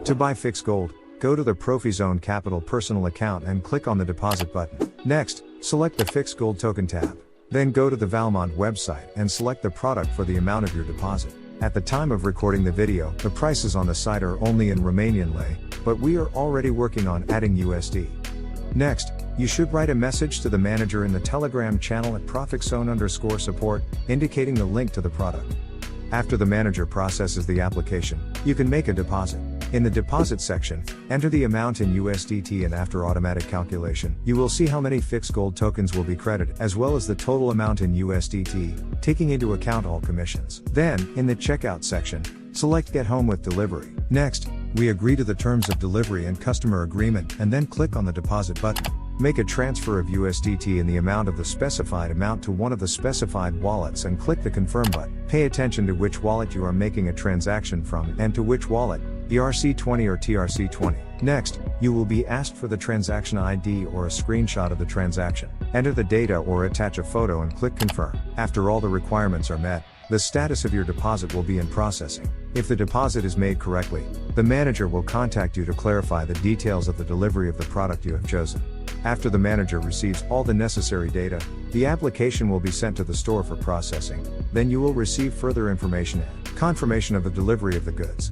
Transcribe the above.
To buy fixed gold, go to the ProfiXone Capital personal account and click on the deposit button. Next, select the fixed gold token tab. Then go to the Valmont website and select the product for the amount of your deposit. At the time of recording the video, the prices on the site are only in Romanian lei, but we are already working on adding USD. Next, you should write a message to the manager in the Telegram channel at ProfiXone_support, indicating the link to the product. After the manager processes the application, you can make a deposit. In the deposit section, enter the amount in USDT, and after automatic calculation, you will see how many fixed gold tokens will be credited, as well as the total amount in USDT, taking into account all commissions. Then, in the checkout section, select Get Home with Delivery. Next, we agree to the terms of delivery and customer agreement, and then click on the deposit button. Make a transfer of USDT in the amount of the specified amount to one of the specified wallets and click the Confirm button. Pay attention to which wallet you are making a transaction from and to which wallet, ERC20 or TRC20. Next, you will be asked for the transaction ID or a screenshot of the transaction. Enter the data or attach a photo and click Confirm. After all the requirements are met, the status of your deposit will be in processing. If the deposit is made correctly, the manager will contact you to clarify the details of the delivery of the product you have chosen. After the manager receives all the necessary data, the application will be sent to the store for processing. Then you will receive further information and confirmation of the delivery of the goods.